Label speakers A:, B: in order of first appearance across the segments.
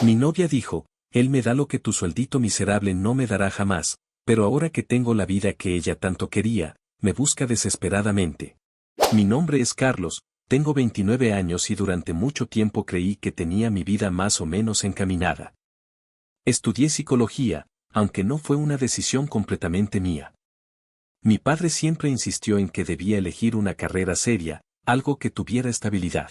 A: Mi novia dijo, él me da lo que tu sueldito miserable no me dará jamás, pero ahora que tengo la vida que ella tanto quería, me busca desesperadamente. Mi nombre es Carlos, tengo 29 años y durante mucho tiempo creí que tenía mi vida más o menos encaminada. Estudié psicología, aunque no fue una decisión completamente mía. Mi padre siempre insistió en que debía elegir una carrera seria, algo que tuviera estabilidad.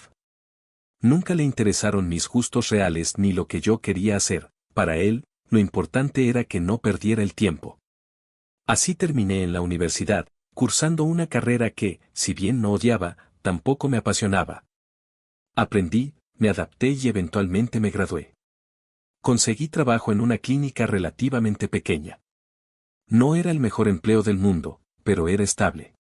A: Nunca le interesaron mis gustos reales ni lo que yo quería hacer, para él, lo importante era que no perdiera el tiempo. Así terminé en la universidad, cursando una carrera que, si bien no odiaba, tampoco me apasionaba. Aprendí, me adapté y eventualmente me gradué. Conseguí trabajo en una clínica relativamente pequeña. No era el mejor empleo del mundo, pero era estable.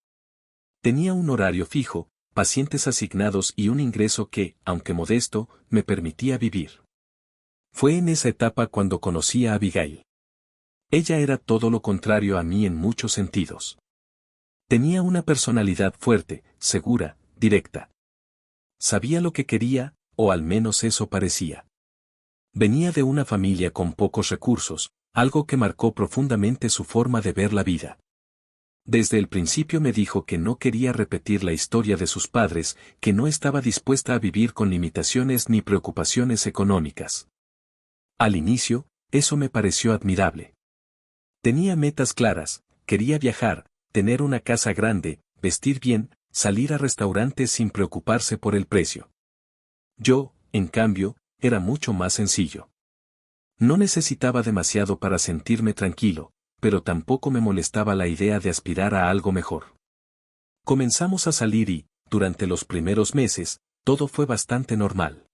A: Tenía un horario fijo, pacientes asignados y un ingreso que, aunque modesto, me permitía vivir. Fue en esa etapa cuando conocí a Abigail. Ella era todo lo contrario a mí en muchos sentidos. Tenía una personalidad fuerte, segura, directa. Sabía lo que quería, o al menos eso parecía. Venía de una familia con pocos recursos, algo que marcó profundamente su forma de ver la vida. Desde el principio me dijo que no quería repetir la historia de sus padres, que no estaba dispuesta a vivir con limitaciones ni preocupaciones económicas. Al inicio, eso me pareció admirable. Tenía metas claras, quería viajar, tener una casa grande, vestir bien, salir a restaurantes sin preocuparse por el precio. Yo, en cambio, era mucho más sencillo. No necesitaba demasiado para sentirme tranquilo, pero tampoco me molestaba la idea de aspirar a algo mejor. Comenzamos a salir y, durante los primeros meses, todo fue bastante normal.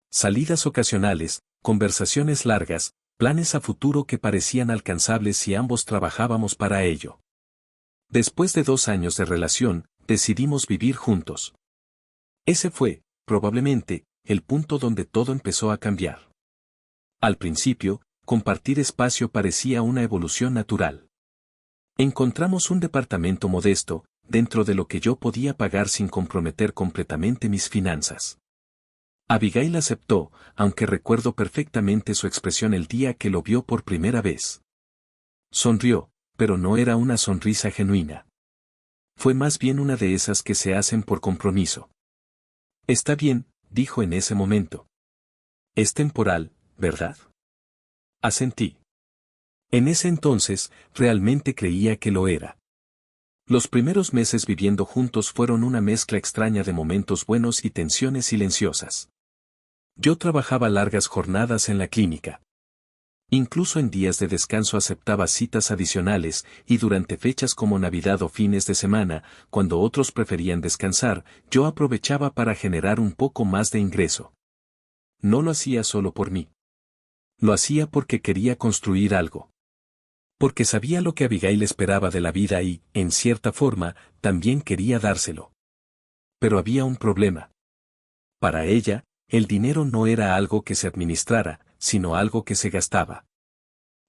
A: Salidas ocasionales, conversaciones largas, planes a futuro que parecían alcanzables si ambos trabajábamos para ello. Después de 2 años de relación, decidimos vivir juntos. Ese fue, probablemente, el punto donde todo empezó a cambiar. Al principio, compartir espacio parecía una evolución natural. Encontramos un departamento modesto, dentro de lo que yo podía pagar sin comprometer completamente mis finanzas. Abigail aceptó, aunque recuerdo perfectamente su expresión el día que lo vio por primera vez. Sonrió, pero no era una sonrisa genuina. Fue más bien una de esas que se hacen por compromiso. Está bien, dijo en ese momento. Es temporal, ¿verdad? Asentí. En ese entonces, realmente creía que lo era. Los primeros meses viviendo juntos fueron una mezcla extraña de momentos buenos y tensiones silenciosas. Yo trabajaba largas jornadas en la clínica. Incluso en días de descanso aceptaba citas adicionales, y durante fechas como Navidad o fines de semana, cuando otros preferían descansar, yo aprovechaba para generar un poco más de ingreso. No lo hacía solo por mí. Lo hacía porque quería construir algo. Porque sabía lo que Abigail esperaba de la vida y, en cierta forma, también quería dárselo. Pero había un problema. Para ella, el dinero no era algo que se administrara, sino algo que se gastaba.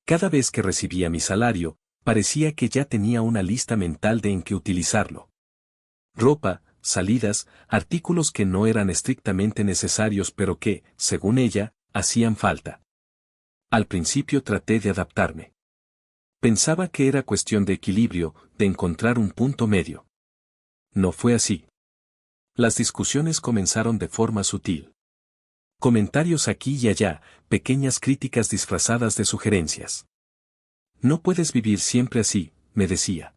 A: Cada vez que recibía mi salario, parecía que ya tenía una lista mental de en qué utilizarlo. Ropa, salidas, artículos que no eran estrictamente necesarios pero que, según ella, hacían falta. Al principio traté de adaptarme. Pensaba que era cuestión de equilibrio, de encontrar un punto medio. No fue así. Las discusiones comenzaron de forma sutil. Comentarios aquí y allá, pequeñas críticas disfrazadas de sugerencias. No puedes vivir siempre así, me decía.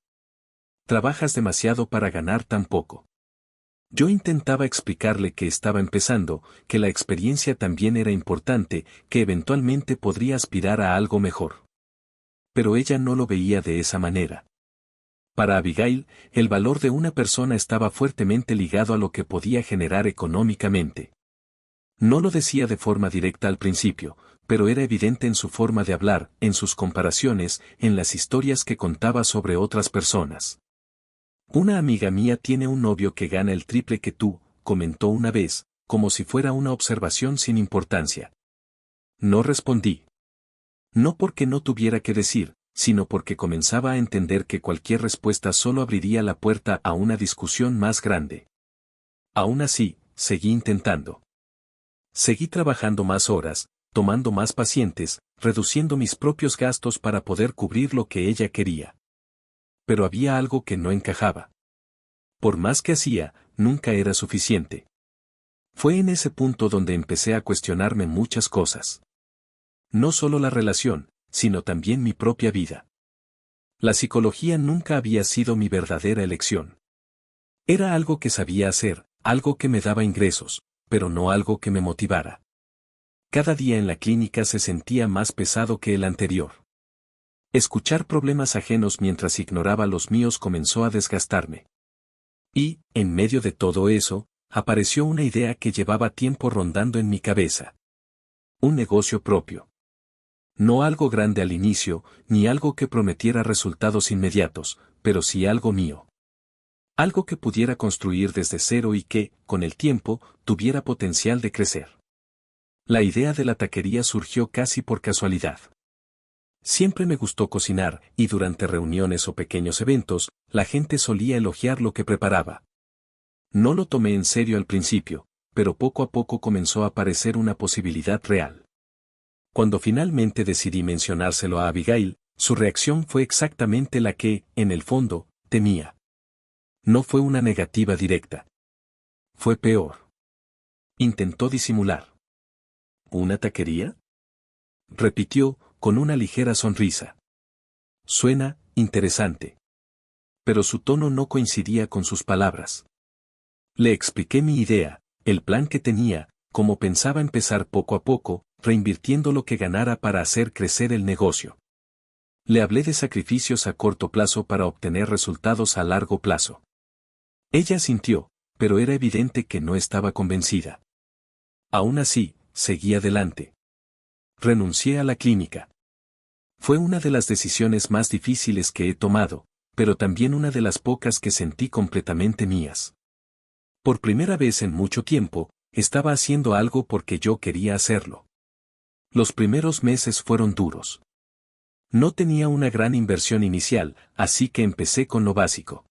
A: Trabajas demasiado para ganar tan poco. Yo intentaba explicarle que estaba empezando, que la experiencia también era importante, que eventualmente podría aspirar a algo mejor. Pero ella no lo veía de esa manera. Para Abigail, el valor de una persona estaba fuertemente ligado a lo que podía generar económicamente. No lo decía de forma directa al principio, pero era evidente en su forma de hablar, en sus comparaciones, en las historias que contaba sobre otras personas. Una amiga mía tiene un novio que gana el triple que tú, comentó una vez, como si fuera una observación sin importancia. No respondí. No porque no tuviera que decir, sino porque comenzaba a entender que cualquier respuesta solo abriría la puerta a una discusión más grande. Aún así, seguí intentando. Seguí trabajando más horas, tomando más pacientes, reduciendo mis propios gastos para poder cubrir lo que ella quería. Pero había algo que no encajaba. Por más que hacía, nunca era suficiente. Fue en ese punto donde empecé a cuestionarme muchas cosas. No solo la relación, sino también mi propia vida. La psicología nunca había sido mi verdadera elección. Era algo que sabía hacer, algo que me daba ingresos, pero no algo que me motivara. Cada día en la clínica se sentía más pesado que el anterior. Escuchar problemas ajenos mientras ignoraba los míos comenzó a desgastarme. Y, en medio de todo eso, apareció una idea que llevaba tiempo rondando en mi cabeza. Un negocio propio. No algo grande al inicio, ni algo que prometiera resultados inmediatos, pero sí algo mío. Algo que pudiera construir desde cero y que, con el tiempo, tuviera potencial de crecer. La idea de la taquería surgió casi por casualidad. Siempre me gustó cocinar, y durante reuniones o pequeños eventos, la gente solía elogiar lo que preparaba. No lo tomé en serio al principio, pero poco a poco comenzó a aparecer una posibilidad real. Cuando finalmente decidí mencionárselo a Abigail, su reacción fue exactamente la que, en el fondo, temía. No fue una negativa directa. Fue peor. Intentó disimular. ¿Una taquería? Repitió, con una ligera sonrisa. Suena interesante. Pero su tono no coincidía con sus palabras. Le expliqué mi idea, el plan que tenía, cómo pensaba empezar poco a poco, reinvirtiendo lo que ganara para hacer crecer el negocio. Le hablé de sacrificios a corto plazo para obtener resultados a largo plazo. Ella sintió, pero era evidente que no estaba convencida. Aún así, seguí adelante. Renuncié a la clínica. Fue una de las decisiones más difíciles que he tomado, pero también una de las pocas que sentí completamente mías. Por primera vez en mucho tiempo, estaba haciendo algo porque yo quería hacerlo. Los primeros meses fueron duros. No tenía una gran inversión inicial, así que empecé con lo básico.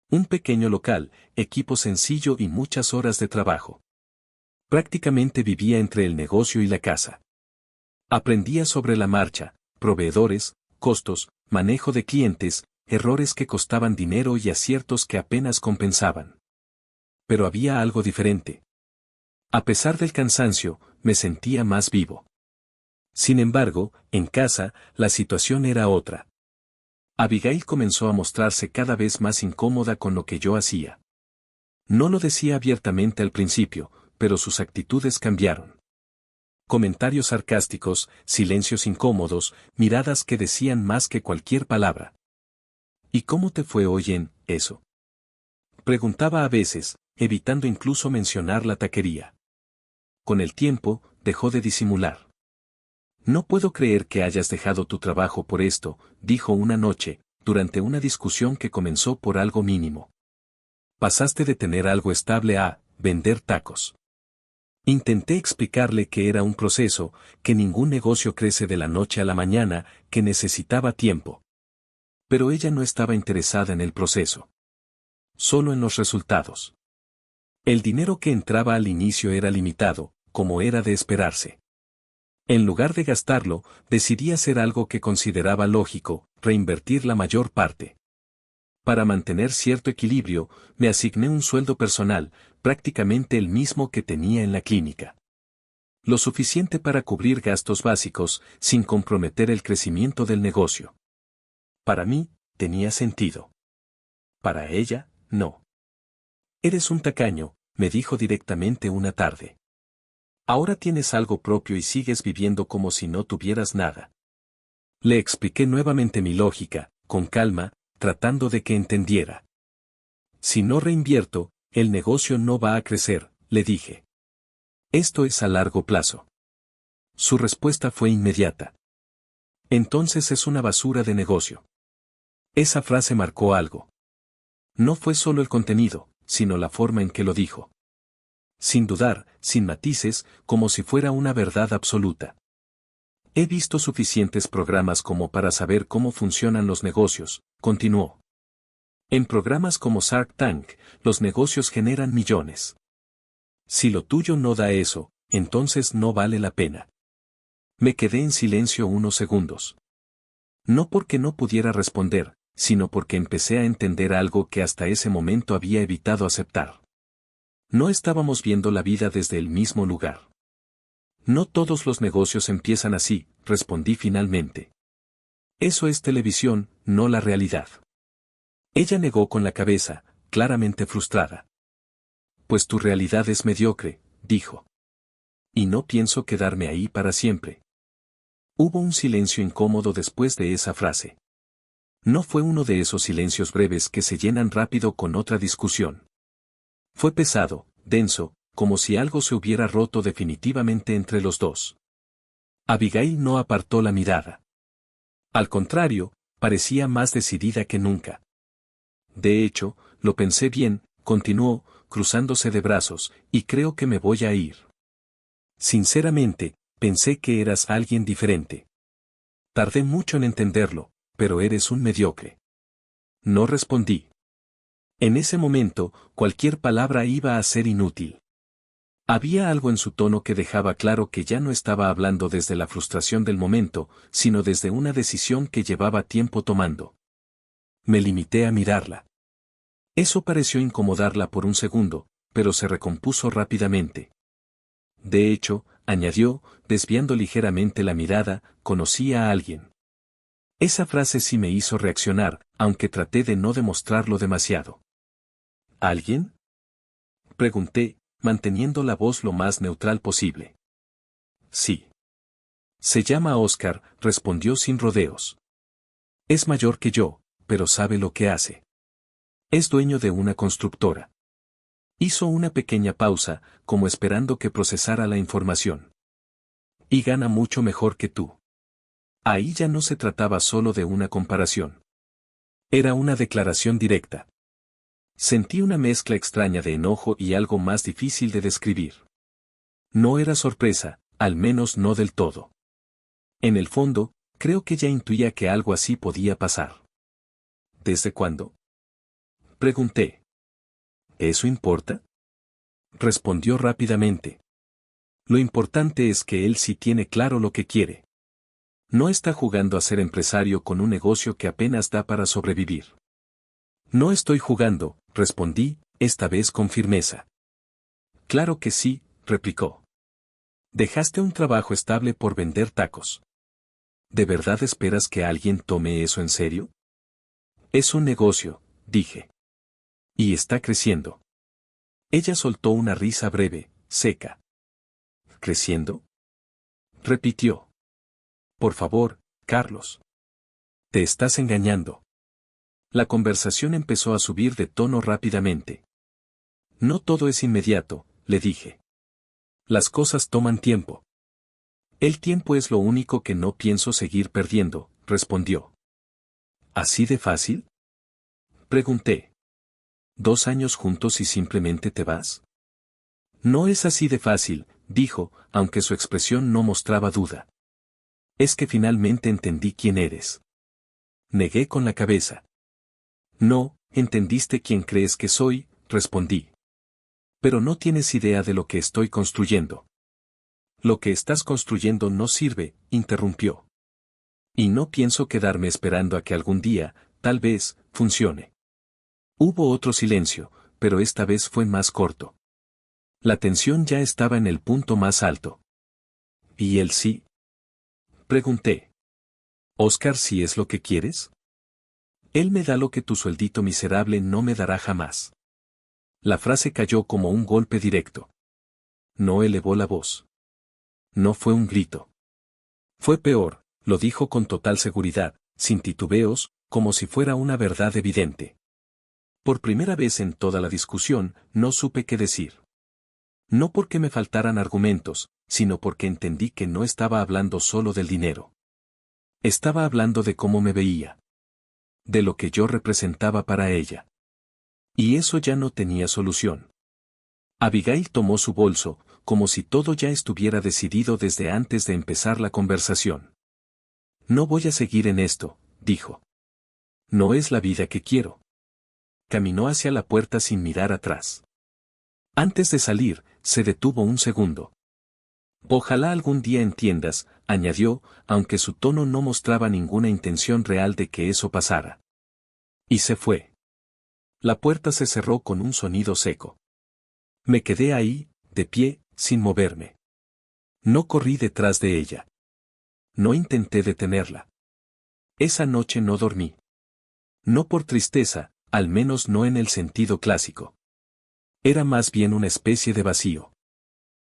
A: Un pequeño local, equipo sencillo y muchas horas de trabajo. Prácticamente vivía entre el negocio y la casa. Aprendía sobre la marcha, proveedores, costos, manejo de clientes, errores que costaban dinero y aciertos que apenas compensaban. Pero había algo diferente. A pesar del cansancio, me sentía más vivo. Sin embargo, en casa, la situación era otra. Abigail comenzó a mostrarse cada vez más incómoda con lo que yo hacía. No lo decía abiertamente al principio, pero sus actitudes cambiaron. Comentarios sarcásticos, silencios incómodos, miradas que decían más que cualquier palabra. ¿Y cómo te fue hoy en eso? Preguntaba a veces, evitando incluso mencionar la taquería. Con el tiempo, dejó de disimular. No puedo creer que hayas dejado tu trabajo por esto, dijo una noche, durante una discusión que comenzó por algo mínimo. Pasaste de tener algo estable a vender tacos. Intenté explicarle que era un proceso, que ningún negocio crece de la noche a la mañana, que necesitaba tiempo. Pero ella no estaba interesada en el proceso. Solo en los resultados. El dinero que entraba al inicio era limitado, como era de esperarse. En lugar de gastarlo, decidí hacer algo que consideraba lógico, reinvertir la mayor parte. Para mantener cierto equilibrio, me asigné un sueldo personal, prácticamente el mismo que tenía en la clínica. Lo suficiente para cubrir gastos básicos, sin comprometer el crecimiento del negocio. Para mí, tenía sentido. Para ella, no. Eres un tacaño, me dijo directamente una tarde. Ahora tienes algo propio y sigues viviendo como si no tuvieras nada. Le expliqué nuevamente mi lógica, con calma, tratando de que entendiera. Si no reinvierto, el negocio no va a crecer, le dije. Esto es a largo plazo. Su respuesta fue inmediata. Entonces es una basura de negocio. Esa frase marcó algo. No fue solo el contenido, sino la forma en que lo dijo. Sin dudar, sin matices, como si fuera una verdad absoluta. He visto suficientes programas como para saber cómo funcionan los negocios, continuó. En programas como Shark Tank, los negocios generan millones. Si lo tuyo no da eso, entonces no vale la pena. Me quedé en silencio unos segundos. No porque no pudiera responder, sino porque empecé a entender algo que hasta ese momento había evitado aceptar. No estábamos viendo la vida desde el mismo lugar. No todos los negocios empiezan así, respondí finalmente. Eso es televisión, no la realidad. Ella negó con la cabeza, claramente frustrada. Pues tu realidad es mediocre, dijo. Y no pienso quedarme ahí para siempre. Hubo un silencio incómodo después de esa frase. No fue uno de esos silencios breves que se llenan rápido con otra discusión. Fue pesado, denso, como si algo se hubiera roto definitivamente entre los dos. Abigail no apartó la mirada. Al contrario, parecía más decidida que nunca. De hecho, lo pensé bien, continuó, cruzándose de brazos, y creo que me voy a ir. Sinceramente, pensé que eras alguien diferente. Tardé mucho en entenderlo, pero eres un mediocre. No respondí. En ese momento, cualquier palabra iba a ser inútil. Había algo en su tono que dejaba claro que ya no estaba hablando desde la frustración del momento, sino desde una decisión que llevaba tiempo tomando. Me limité a mirarla. Eso pareció incomodarla por un segundo, pero se recompuso rápidamente. De hecho, añadió, desviando ligeramente la mirada, conocí a alguien. Esa frase sí me hizo reaccionar, aunque traté de no demostrarlo demasiado. ¿Alguien? Pregunté, manteniendo la voz lo más neutral posible. Sí. Se llama Oscar, respondió sin rodeos. Es mayor que yo, pero sabe lo que hace. Es dueño de una constructora. Hizo una pequeña pausa, como esperando que procesara la información. Y gana mucho mejor que tú. Ahí ya no se trataba solo de una comparación. Era una declaración directa. Sentí una mezcla extraña de enojo y algo más difícil de describir. No era sorpresa, al menos no del todo. En el fondo, creo que ya intuía que algo así podía pasar. ¿Desde cuándo? Pregunté. ¿Eso importa? Respondió rápidamente. Lo importante es que él sí tiene claro lo que quiere. No está jugando a ser empresario con un negocio que apenas da para sobrevivir. No estoy jugando, respondí, esta vez con firmeza. Claro que sí, replicó. Dejaste un trabajo estable por vender tacos. ¿De verdad esperas que alguien tome eso en serio? Es un negocio, dije. Y está creciendo. Ella soltó una risa breve, seca. ¿Creciendo? Repitió. Por favor, Carlos. Te estás engañando. La conversación empezó a subir de tono rápidamente. No todo es inmediato, le dije. Las cosas toman tiempo. El tiempo es lo único que no pienso seguir perdiendo, respondió. ¿Así de fácil? Pregunté. ¿2 años juntos y simplemente te vas? No es así de fácil, dijo, aunque su expresión no mostraba duda. Es que finalmente entendí quién eres. Negué con la cabeza. No, entendiste quién crees que soy, respondí. Pero no tienes idea de lo que estoy construyendo. Lo que estás construyendo no sirve, interrumpió. Y no pienso quedarme esperando a que algún día, tal vez, funcione. Hubo otro silencio, pero esta vez fue más corto. La tensión ya estaba en el punto más alto. ¿Y él sí? Pregunté. ¿Oscar sí es lo que quieres? Él me da lo que tu sueldito miserable no me dará jamás. La frase cayó como un golpe directo. No elevó la voz. No fue un grito. Fue peor, lo dijo con total seguridad, sin titubeos, como si fuera una verdad evidente. Por primera vez en toda la discusión, no supe qué decir. No porque me faltaran argumentos, sino porque entendí que no estaba hablando solo del dinero. Estaba hablando de cómo me veía. De lo que yo representaba para ella. Y eso ya no tenía solución. Abigail tomó su bolso, como si todo ya estuviera decidido desde antes de empezar la conversación. No voy a seguir en esto, dijo. No es la vida que quiero. Caminó hacia la puerta sin mirar atrás. Antes de salir, se detuvo un segundo. Ojalá algún día entiendas, añadió, aunque su tono no mostraba ninguna intención real de que eso pasara. Y se fue. La puerta se cerró con un sonido seco. Me quedé ahí, de pie, sin moverme. No corrí detrás de ella. No intenté detenerla. Esa noche no dormí. No por tristeza, al menos no en el sentido clásico. Era más bien una especie de vacío.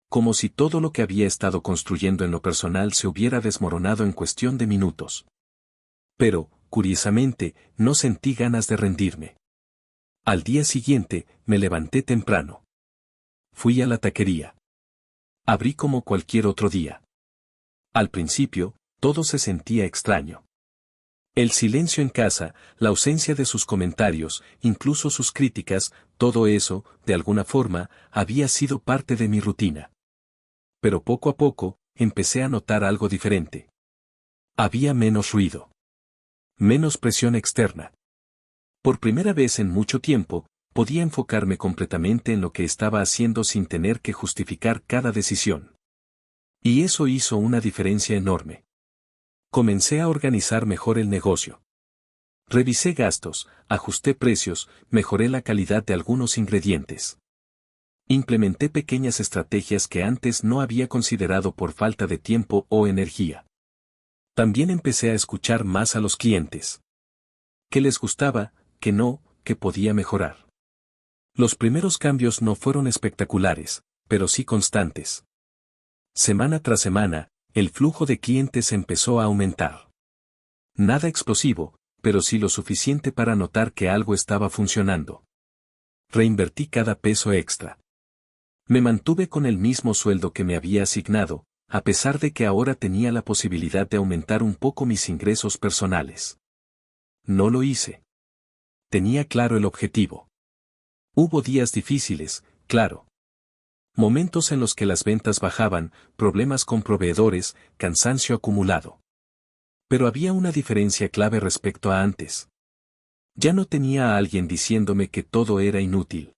A: Como si todo lo que había estado construyendo en lo personal se hubiera desmoronado en cuestión de minutos. Pero, curiosamente, no sentí ganas de rendirme. Al día siguiente, me levanté temprano. Fui a la taquería. Abrí como cualquier otro día. Al principio, todo se sentía extraño. El silencio en casa, la ausencia de sus comentarios, incluso sus críticas, todo eso, de alguna forma, había sido parte de mi rutina. Pero poco a poco, empecé a notar algo diferente. Había menos ruido. Menos presión externa. Por primera vez en mucho tiempo, podía enfocarme completamente en lo que estaba haciendo sin tener que justificar cada decisión. Y eso hizo una diferencia enorme. Comencé a organizar mejor el negocio. Revisé gastos, ajusté precios, mejoré la calidad de algunos ingredientes. Implementé pequeñas estrategias que antes no había considerado por falta de tiempo o energía. También empecé a escuchar más a los clientes. ¿Qué les gustaba, qué no, qué podía mejorar? Los primeros cambios no fueron espectaculares, pero sí constantes. Semana tras semana, el flujo de clientes empezó a aumentar. Nada explosivo, pero sí lo suficiente para notar que algo estaba funcionando. Reinvertí cada peso extra. Me mantuve con el mismo sueldo que me había asignado, a pesar de que ahora tenía la posibilidad de aumentar un poco mis ingresos personales. No lo hice. Tenía claro el objetivo. Hubo días difíciles, claro. Momentos en los que las ventas bajaban, problemas con proveedores, cansancio acumulado. Pero había una diferencia clave respecto a antes. Ya no tenía a alguien diciéndome que todo era inútil.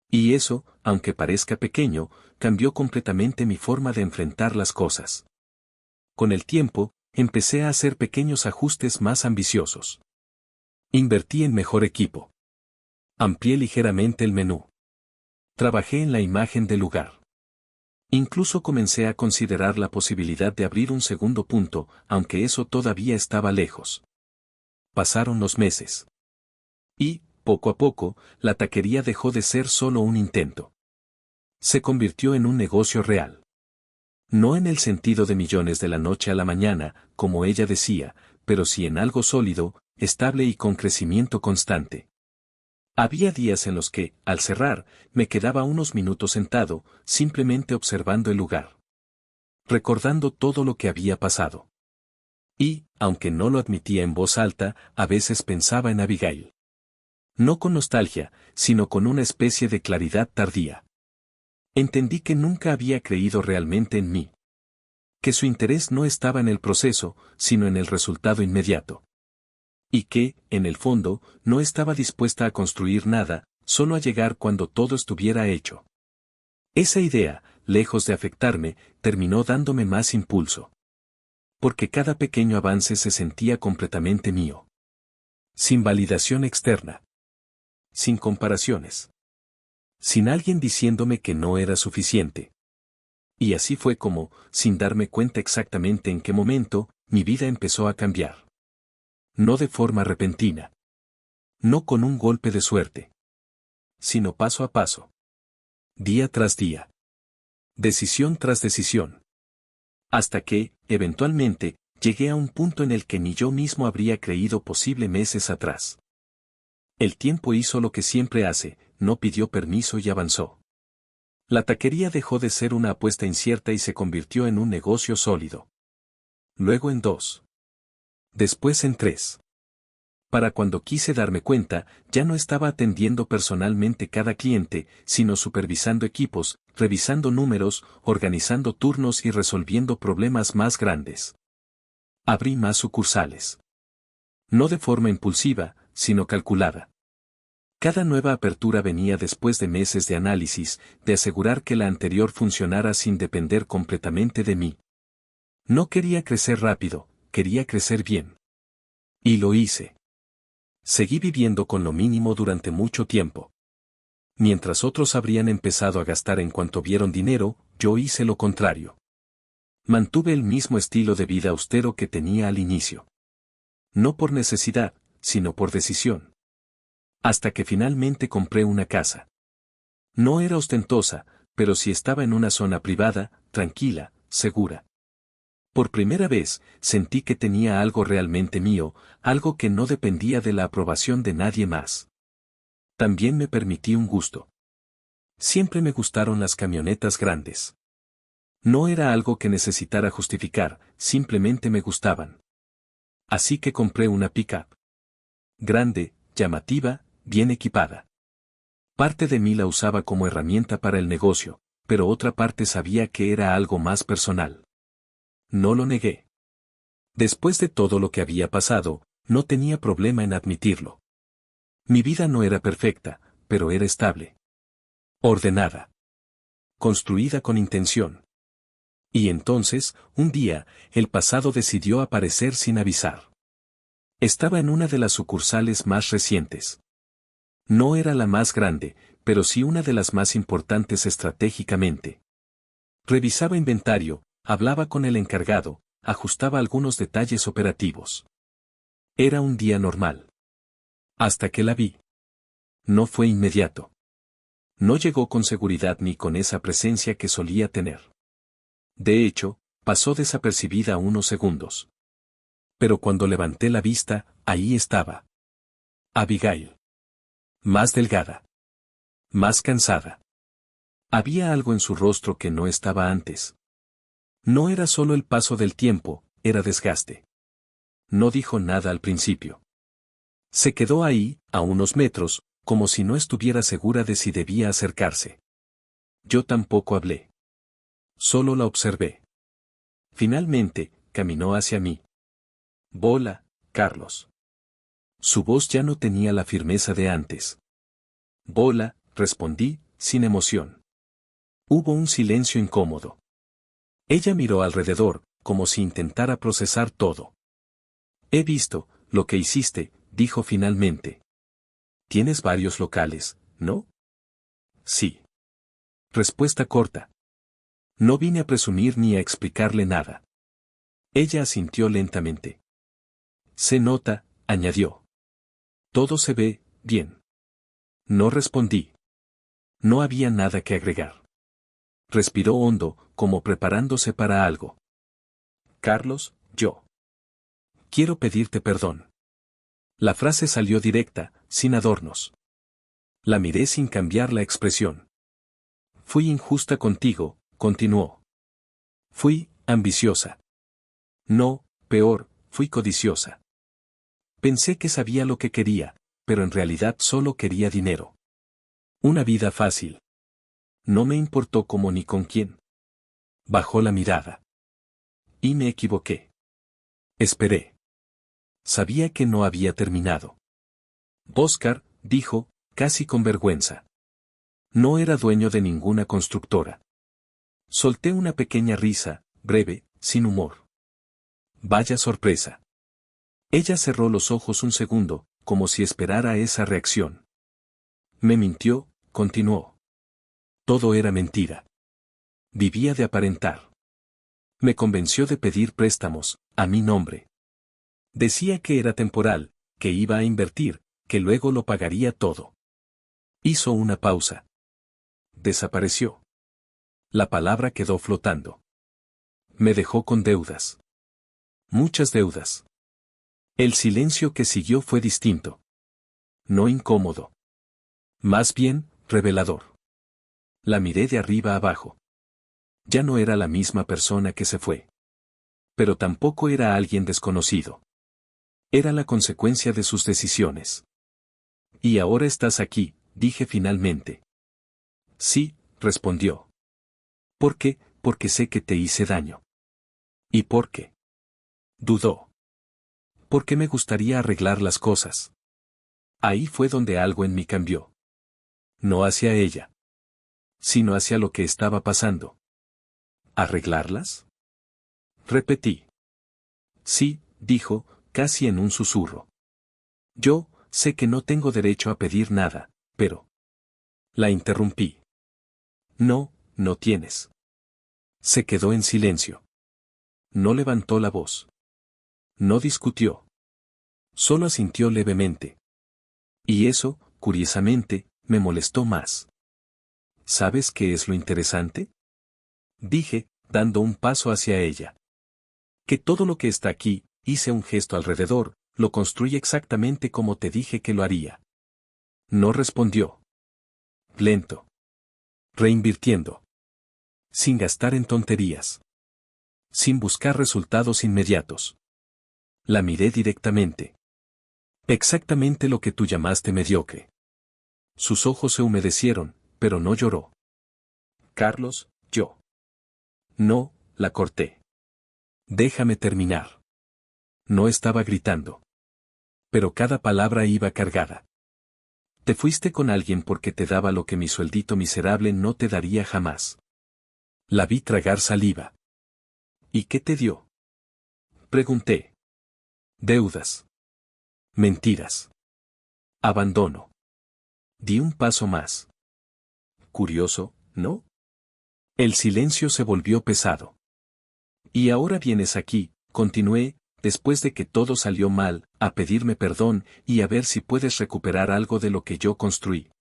A: Y eso, aunque parezca pequeño, cambió completamente mi forma de enfrentar las cosas. Con el tiempo, empecé a hacer pequeños ajustes más ambiciosos. Invertí en mejor equipo. Amplié ligeramente el menú. Trabajé en la imagen del lugar. Incluso comencé a considerar la posibilidad de abrir un segundo punto, aunque eso todavía estaba lejos. Pasaron los meses. Y, poco a poco, la taquería dejó de ser solo un intento. Se convirtió en un negocio real. No en el sentido de millones de la noche a la mañana, como ella decía, pero sí en algo sólido, estable y con crecimiento constante. Había días en los que, al cerrar, me quedaba unos minutos sentado, simplemente observando el lugar. Recordando todo lo que había pasado. Y, aunque no lo admitía en voz alta, a veces pensaba en Abigail. No con nostalgia, sino con una especie de claridad tardía. Entendí que nunca había creído realmente en mí. Que su interés no estaba en el proceso, sino en el resultado inmediato. Y que, en el fondo, no estaba dispuesta a construir nada, solo a llegar cuando todo estuviera hecho. Esa idea, lejos de afectarme, terminó dándome más impulso. Porque cada pequeño avance se sentía completamente mío. Sin validación externa. Sin comparaciones. Sin alguien diciéndome que no era suficiente. Y así fue como, sin darme cuenta exactamente en qué momento, mi vida empezó a cambiar. No de forma repentina. No con un golpe de suerte. Sino paso a paso. Día tras día. Decisión tras decisión. Hasta que, eventualmente, llegué a un punto en el que ni yo mismo habría creído posible meses atrás. El tiempo hizo lo que siempre hace, no pidió permiso y avanzó. La taquería dejó de ser una apuesta incierta y se convirtió en un negocio sólido. Luego en 2. Después en 3. Para cuando quise darme cuenta, ya no estaba atendiendo personalmente cada cliente, sino supervisando equipos, revisando números, organizando turnos y resolviendo problemas más grandes. Abrí más sucursales. No de forma impulsiva, sino calculada. Cada nueva apertura venía después de meses de análisis, de asegurar que la anterior funcionara sin depender completamente de mí. No quería crecer rápido, quería crecer bien. Y lo hice. Seguí viviendo con lo mínimo durante mucho tiempo. Mientras otros habrían empezado a gastar en cuanto vieron dinero, yo hice lo contrario. Mantuve el mismo estilo de vida austero que tenía al inicio. No por necesidad, sino por decisión. Hasta que finalmente compré una casa. No era ostentosa, pero sí estaba en una zona privada, tranquila, segura. Por primera vez, sentí que tenía algo realmente mío, algo que no dependía de la aprobación de nadie más. También me permití un gusto. Siempre me gustaron las camionetas grandes. No era algo que necesitara justificar, simplemente me gustaban. Así que compré una pick-up. Grande, llamativa, bien equipada. Parte de mí la usaba como herramienta para el negocio, pero otra parte sabía que era algo más personal. No lo negué. Después de todo lo que había pasado, no tenía problema en admitirlo. Mi vida no era perfecta, pero era estable. Ordenada. Construida con intención. Y entonces, un día, el pasado decidió aparecer sin avisar. Estaba en una de las sucursales más recientes. No era la más grande, pero sí una de las más importantes estratégicamente. Revisaba inventario, hablaba con el encargado, ajustaba algunos detalles operativos. Era un día normal. Hasta que la vi. No fue inmediato. No llegó con seguridad ni con esa presencia que solía tener. De hecho, pasó desapercibida unos segundos. Pero cuando levanté la vista, ahí estaba. Abigail. Más delgada. Más cansada. Había algo en su rostro que no estaba antes. No era solo el paso del tiempo, era desgaste. No dijo nada al principio. Se quedó ahí, a unos metros, como si no estuviera segura de si debía acercarse. Yo tampoco hablé. Solo la observé. Finalmente, caminó hacia mí. Bola, Carlos. Su voz ya no tenía la firmeza de antes. Bola, respondí, sin emoción. Hubo un silencio incómodo. Ella miró alrededor, como si intentara procesar todo. He visto, lo que hiciste, dijo finalmente. Tienes varios locales, ¿no? Sí. Respuesta corta. No vine a presumir ni a explicarle nada. Ella asintió lentamente. Se nota, añadió. Todo se ve, bien. No respondí. No había nada que agregar. Respiró hondo, como preparándose para algo. Carlos, yo. Quiero pedirte perdón. La frase salió directa, sin adornos. La miré sin cambiar la expresión. Fui injusta contigo, continuó. Fui ambiciosa. No, peor, fui codiciosa. Pensé que sabía lo que quería, pero en realidad solo quería dinero. Una vida fácil. No me importó cómo ni con quién. Bajó la mirada. Y me equivoqué. Esperé. Sabía que no había terminado. Oscar, dijo, casi con vergüenza. No era dueño de ninguna constructora. Solté una pequeña risa, breve, sin humor. Vaya sorpresa. Ella cerró los ojos un segundo, como si esperara esa reacción. Me mintió, continuó. Todo era mentira. Vivía de aparentar. Me convenció de pedir préstamos, a mi nombre. Decía que era temporal, que iba a invertir, que luego lo pagaría todo. Hizo una pausa. Desapareció. La palabra quedó flotando. Me dejó con deudas. Muchas deudas. El silencio que siguió fue distinto. No incómodo. Más bien, revelador. La miré de arriba abajo. Ya no era la misma persona que se fue. Pero tampoco era alguien desconocido. Era la consecuencia de sus decisiones. Y ahora estás aquí, dije finalmente. Sí, respondió. ¿Por qué? Porque sé que te hice daño. ¿Y por qué? Dudó. Porque me gustaría arreglar las cosas. Ahí fue donde algo en mí cambió. No hacia ella, sino hacia lo que estaba pasando. ¿Arreglarlas? repetí. Sí, dijo, casi en un susurro. Yo, sé que no tengo derecho a pedir nada, pero... La interrumpí. No, no tienes. Se quedó en silencio. No levantó la voz. No discutió. Solo asintió levemente. Y eso, curiosamente, me molestó más. ¿Sabes qué es lo interesante? Dije, dando un paso hacia ella. Que todo lo que está aquí, hice un gesto alrededor, lo construí exactamente como te dije que lo haría. No respondió. Lento. Reinvirtiendo. Sin gastar en tonterías. Sin buscar resultados inmediatos. La miré directamente. Exactamente lo que tú llamaste mediocre. Sus ojos se humedecieron, pero no lloró. Carlos, yo. No, la corté. Déjame terminar. No estaba gritando. Pero cada palabra iba cargada. Te fuiste con alguien porque te daba lo que mi sueldito miserable no te daría jamás. La vi tragar saliva. ¿Y qué te dio? Pregunté. Deudas. Mentiras. Abandono. Di un paso más. Curioso, ¿no? El silencio se volvió pesado. Y ahora vienes aquí, continué, después de que todo salió mal, a pedirme perdón y a ver si puedes recuperar algo de lo que yo construí.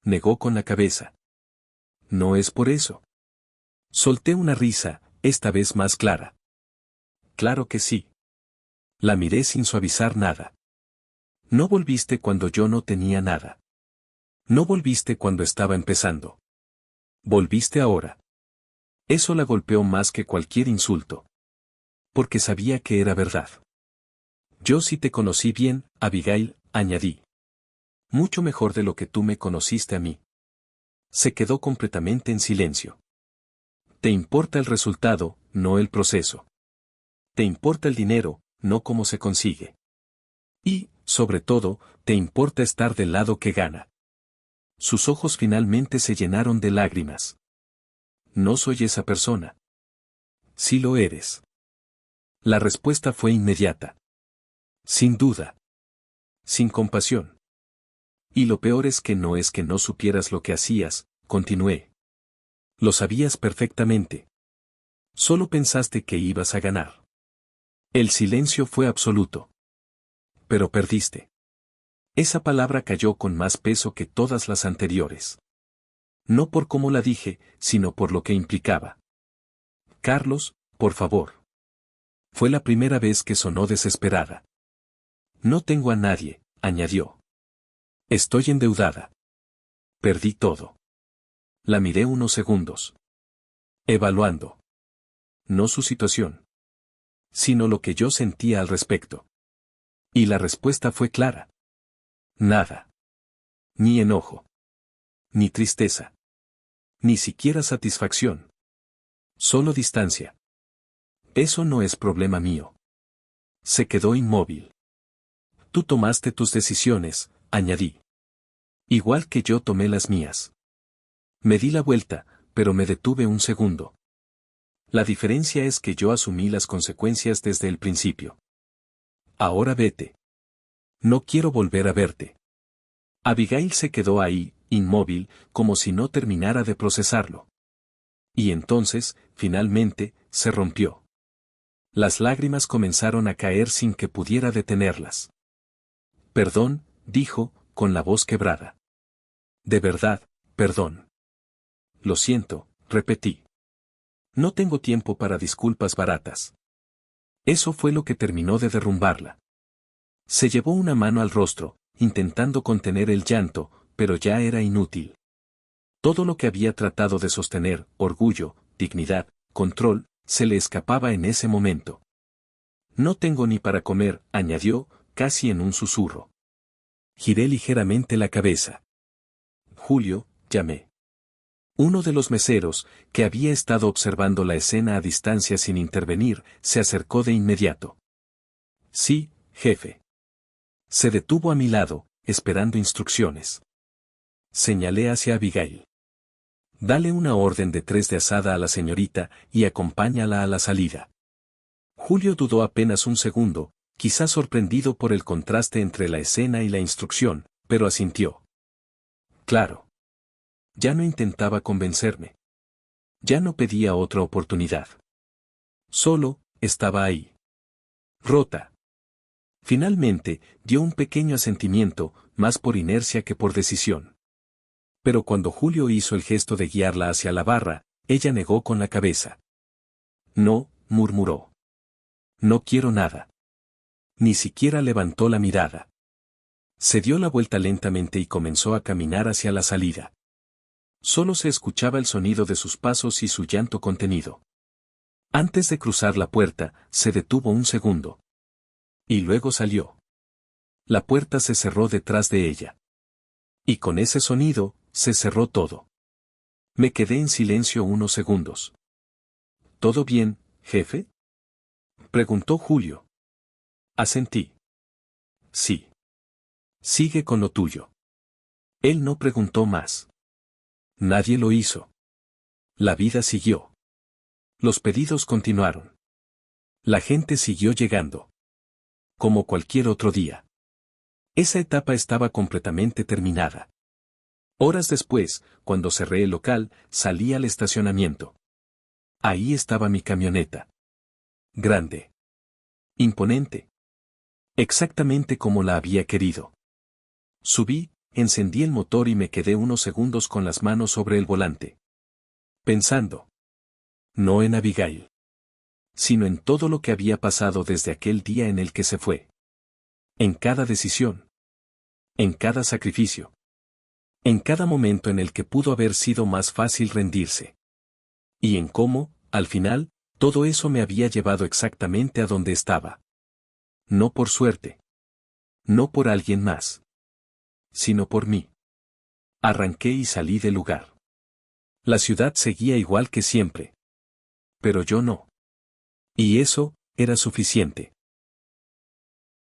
A: Negó con la cabeza. No es por eso. Solté una risa, esta vez más clara. Claro que sí. La miré sin suavizar nada. No volviste cuando yo no tenía nada. No volviste cuando estaba empezando. Volviste ahora. Eso la golpeó más que cualquier insulto. Porque sabía que era verdad. Yo sí te conocí bien, Abigail, añadí. Mucho mejor de lo que tú me conociste a mí. Se quedó completamente en silencio. Te importa el resultado, no el proceso. Te importa el dinero, no cómo se consigue. Y, sobre todo, te importa estar del lado que gana. Sus ojos finalmente se llenaron de lágrimas. No soy esa persona. Sí lo eres. La respuesta fue inmediata. Sin duda. Sin compasión. Y lo peor es que no supieras lo que hacías, continué. Lo sabías perfectamente. Solo pensaste que ibas a ganar. El silencio fue absoluto. Pero perdiste. Esa palabra cayó con más peso que todas las anteriores. No por cómo la dije, sino por lo que implicaba. Carlos, por favor. Fue la primera vez que sonó desesperada. No tengo a nadie, añadió. Estoy endeudada. Perdí todo. La miré unos segundos. Evaluando. No su situación. Sino lo que yo sentía al respecto. Y la respuesta fue clara. Nada. Ni enojo. Ni tristeza. Ni siquiera satisfacción. Solo distancia. Eso no es problema mío. Se quedó inmóvil. Tú tomaste tus decisiones, añadí. Igual que yo tomé las mías. Me di la vuelta, pero me detuve un segundo. La diferencia es que yo asumí las consecuencias desde el principio. Ahora vete. No quiero volver a verte. Abigail se quedó ahí, inmóvil, como si no terminara de procesarlo. Y entonces, finalmente, se rompió. Las lágrimas comenzaron a caer sin que pudiera detenerlas. Perdón, dijo, con la voz quebrada. De verdad, perdón. Lo siento, repetí. No tengo tiempo para disculpas baratas. Eso fue lo que terminó de derrumbarla. Se llevó una mano al rostro, intentando contener el llanto, pero ya era inútil. Todo lo que había tratado de sostener, orgullo, dignidad, control, se le escapaba en ese momento. No tengo ni para comer, añadió, casi en un susurro. Giré ligeramente la cabeza. Julio, llamé. Uno de los meseros, que había estado observando la escena a distancia sin intervenir, se acercó de inmediato. Sí, jefe. Se detuvo a mi lado, esperando instrucciones. Señalé hacia Abigail. Dale una orden de 3 de asada a la señorita y acompáñala a la salida. Julio dudó apenas un segundo, quizás sorprendido por el contraste entre la escena y la instrucción, pero asintió. Claro. Ya no intentaba convencerme. Ya no pedía otra oportunidad. Solo, estaba ahí. Rota. Finalmente, dio un pequeño asentimiento, más por inercia que por decisión. Pero cuando Julio hizo el gesto de guiarla hacia la barra, ella negó con la cabeza. No, murmuró. No quiero nada. Ni siquiera levantó la mirada. Se dio la vuelta lentamente y comenzó a caminar hacia la salida. Solo se escuchaba el sonido de sus pasos y su llanto contenido. Antes de cruzar la puerta, se detuvo un segundo. Y luego salió. La puerta se cerró detrás de ella. Y con ese sonido, se cerró todo. Me quedé en silencio unos segundos. ¿Todo bien, jefe? Preguntó Julio. Asentí. Sí. Sigue con lo tuyo. Él no preguntó más. Nadie lo hizo. La vida siguió. Los pedidos continuaron. La gente siguió llegando. Como cualquier otro día. Esa etapa estaba completamente terminada. Horas después, cuando cerré el local, salí al estacionamiento. Ahí estaba mi camioneta. Grande. Imponente. Exactamente como la había querido. Subí, encendí el motor y me quedé unos segundos con las manos sobre el volante. Pensando. No en Abigail. Sino en todo lo que había pasado desde aquel día en el que se fue. En cada decisión. En cada sacrificio. En cada momento en el que pudo haber sido más fácil rendirse. Y en cómo, al final, todo eso me había llevado exactamente a donde estaba. No por suerte. No por alguien más. Sino por mí. Arranqué y salí del lugar. La ciudad seguía igual que siempre. Pero yo no. Y eso, era suficiente.